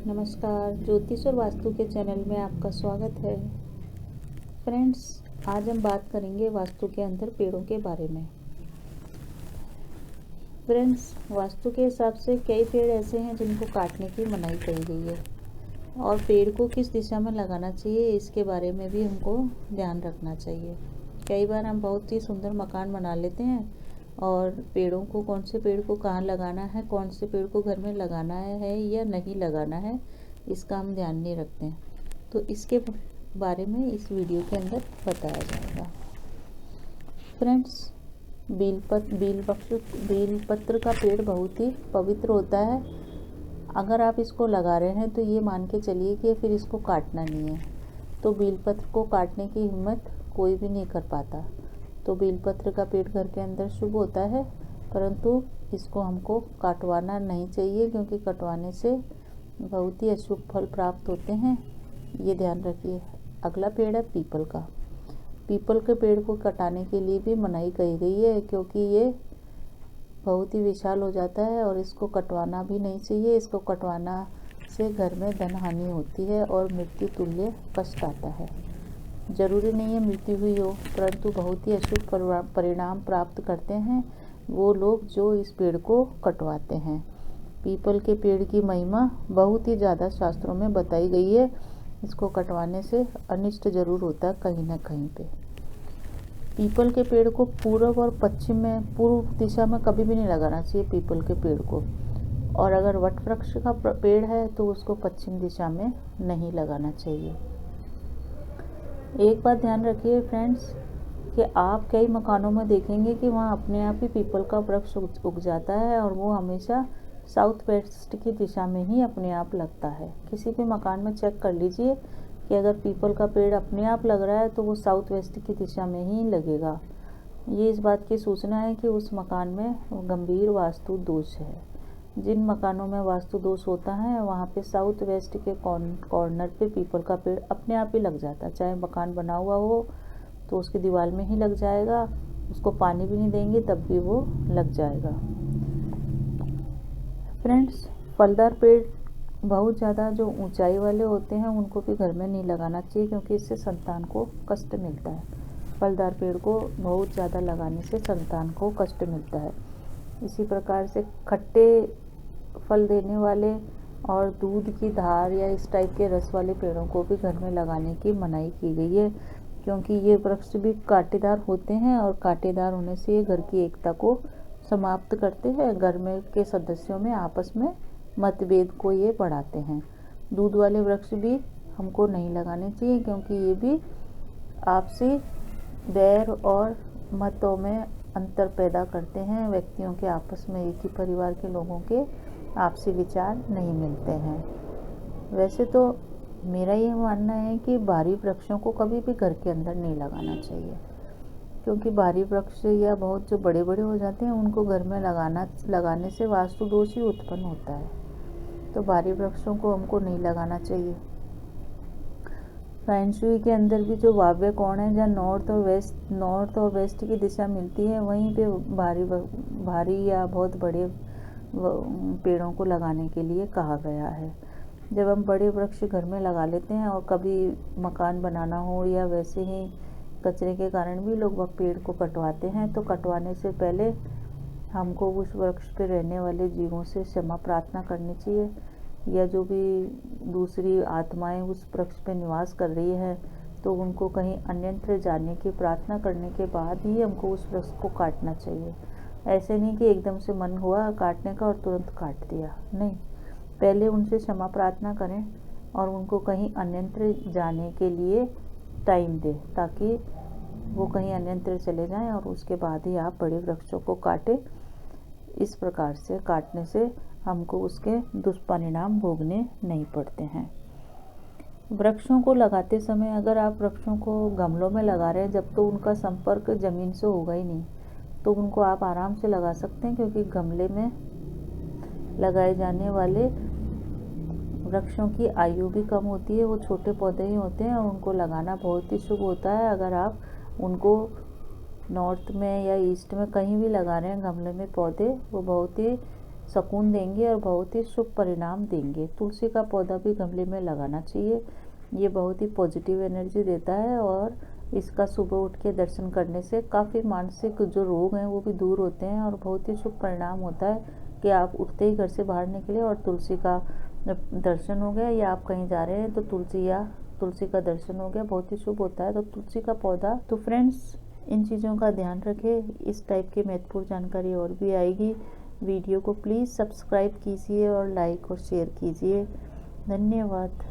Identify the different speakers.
Speaker 1: नमस्कार, ज्योतिष और वास्तु के चैनल में आपका स्वागत है। फ्रेंड्स, आज हम बात करेंगे वास्तु के अंदर पेड़ों के बारे में। फ्रेंड्स, वास्तु के हिसाब से कई पेड़ ऐसे हैं जिनको काटने की मनाही कही गई है और पेड़ को किस दिशा में लगाना चाहिए इसके बारे में भी हमको ध्यान रखना चाहिए। कई बार हम बहुत ही सुंदर मकान बना लेते हैं और पेड़ों को, कौन से पेड़ को कहाँ लगाना है, कौन से पेड़ को घर में लगाना है या नहीं लगाना है, इसका हम ध्यान नहीं रखते हैं। तो इसके बारे में इस वीडियो के अंदर बताया जाएगा। फ्रेंड्स, बेलपत्र का पेड़ बहुत ही पवित्र होता है। अगर आप इसको लगा रहे हैं तो ये मान के चलिए कि फिर इसको काटना नहीं है। तो बेलपत्र को काटने की हिम्मत कोई भी नहीं कर पाता। तो बेलपत्र का पेड़ घर के अंदर शुभ होता है, परंतु इसको हमको काटवाना नहीं चाहिए, क्योंकि कटवाने से बहुत ही अशुभ फल प्राप्त होते हैं, ये ध्यान रखिए। अगला पेड़ है पीपल का। पीपल के पेड़ को कटाने के लिए भी मनाही कही गई है, क्योंकि ये बहुत ही विशाल हो जाता है और इसको कटवाना भी नहीं चाहिए। इसको कटवाना से घर में धन हानि होती है और मृत्यु तुल्य कष्ट आता है। जरूरी नहीं है मृत्यु हुई हो, परंतु बहुत ही अशुभ परिणाम प्राप्त करते हैं वो लोग जो इस पेड़ को कटवाते हैं। पीपल के पेड़ की महिमा बहुत ही ज़्यादा शास्त्रों में बताई गई है। इसको कटवाने से अनिष्ट जरूर होता है कहीं ना कहीं पे। पीपल के पेड़ को पूर्व और पश्चिम में, पूर्व दिशा में कभी भी नहीं लगाना चाहिए पीपल के पेड़ को। और अगर वट वृक्ष का पेड़ है तो उसको पश्चिम दिशा में नहीं लगाना चाहिए। एक बात ध्यान रखिए फ्रेंड्स, कि आप कई मकानों में देखेंगे कि वहाँ अपने आप ही पीपल का वृक्ष उग जाता है और वो हमेशा साउथ वेस्ट की दिशा में ही अपने आप लगता है। किसी भी मकान में चेक कर लीजिए कि अगर पीपल का पेड़ अपने आप लग रहा है तो वो साउथ वेस्ट की दिशा में ही लगेगा। ये इस बात की सूचना है कि उस मकान में गंभीर वास्तु दोष है। जिन मकानों में वास्तु दोष होता है वहाँ पे साउथ वेस्ट के कॉर्नर पे पीपल का पेड़ अपने आप ही लग जाता है। चाहे मकान बना हुआ हो तो उसकी दीवार में ही लग जाएगा, उसको पानी भी नहीं देंगे तब भी वो लग जाएगा। फ्रेंड्स, फलदार पेड़ बहुत ज़्यादा जो ऊंचाई वाले होते हैं उनको भी घर में नहीं लगाना चाहिए, क्योंकि इससे संतान को कष्ट मिलता है। फलदार पेड़ को बहुत ज़्यादा लगाने से संतान को कष्ट मिलता है। इसी प्रकार से खट्टे फल देने वाले और दूध की धार या इस टाइप के रस वाले पेड़ों को भी घर में लगाने की मनाही की गई है, क्योंकि ये वृक्ष भी कांटेदार होते हैं और कांटेदार होने से ये घर की एकता को समाप्त करते हैं। घर में के सदस्यों में आपस में मतभेद को ये बढ़ाते हैं। दूध वाले वृक्ष भी हमको नहीं लगाने चाहिए, क्योंकि ये भी आपसी बैर और मतों में अंतर पैदा करते हैं। व्यक्तियों के आपस में, एक ही परिवार के लोगों के आपसी विचार नहीं मिलते हैं। वैसे तो मेरा ये मानना है कि भारी वृक्षों को कभी भी घर के अंदर नहीं लगाना चाहिए, क्योंकि भारी वृक्ष या बहुत जो बड़े बड़े हो जाते हैं उनको घर में लगाने से वास्तु दोष ही उत्पन्न होता है। तो भारी वृक्षों को हमको नहीं लगाना चाहिए। फैंग शुई के अंदर भी जो वायव्य कोण है, जहाँ नॉर्थ और वेस्ट की दिशा मिलती है, वहीं पे भारी या बहुत बड़े पेड़ों को लगाने के लिए कहा गया है। जब हम बड़े वृक्ष घर में लगा लेते हैं और कभी मकान बनाना हो या वैसे ही कचरे के कारण भी लोग वह पेड़ को कटवाते हैं, तो कटवाने से पहले हमको उस वृक्ष पे रहने वाले जीवों से क्षमा प्रार्थना करनी चाहिए, या जो भी दूसरी आत्माएं उस वृक्ष पे निवास कर रही है तो उनको कहीं अन्यत्र जाने की प्रार्थना करने के बाद ही हमको उस वृक्ष को काटना चाहिए। ऐसे नहीं कि एकदम से मन हुआ काटने का और तुरंत काट दिया, नहीं। पहले उनसे क्षमा प्रार्थना करें और उनको कहीं अन्यत्र जाने के लिए टाइम दें, ताकि वो कहीं अन्यत्र चले जाएं और उसके बाद ही आप बड़े वृक्षों को काटें। इस प्रकार से काटने से हमको उसके दुष्परिणाम भोगने नहीं पड़ते हैं। वृक्षों को लगाते समय अगर आप वृक्षों को गमलों में लगा रहे हैं, जब तो उनका संपर्क ज़मीन से होगा ही नहीं, तो उनको आप आराम से लगा सकते हैं, क्योंकि गमले में लगाए जाने वाले वृक्षों की आयु भी कम होती है। वो छोटे पौधे ही होते हैं और उनको लगाना बहुत ही शुभ होता है। अगर आप उनको नॉर्थ में या ईस्ट में कहीं भी लगा रहे हैं गमले में पौधे, वो बहुत ही सुकून देंगे और बहुत ही शुभ परिणाम देंगे। तुलसी का पौधा भी गमले में लगाना चाहिए। ये बहुत ही पॉजिटिव एनर्जी देता है और इसका सुबह उठ के दर्शन करने से काफ़ी मानसिक जो रोग हैं वो भी दूर होते हैं और बहुत ही शुभ परिणाम होता है कि आप उठते ही घर से बाहर निकले और तुलसी का दर्शन हो गया, या आप कहीं जा रहे हैं तो तुलसी का दर्शन हो गया, बहुत ही शुभ होता है। तो तुलसी का पौधा, तो फ्रेंड्स इन चीज़ों का ध्यान रखें। इस टाइप की महत्वपूर्ण जानकारी और भी आएगी। वीडियो को प्लीज़ सब्सक्राइब कीजिए और लाइक और शेयर कीजिए। धन्यवाद।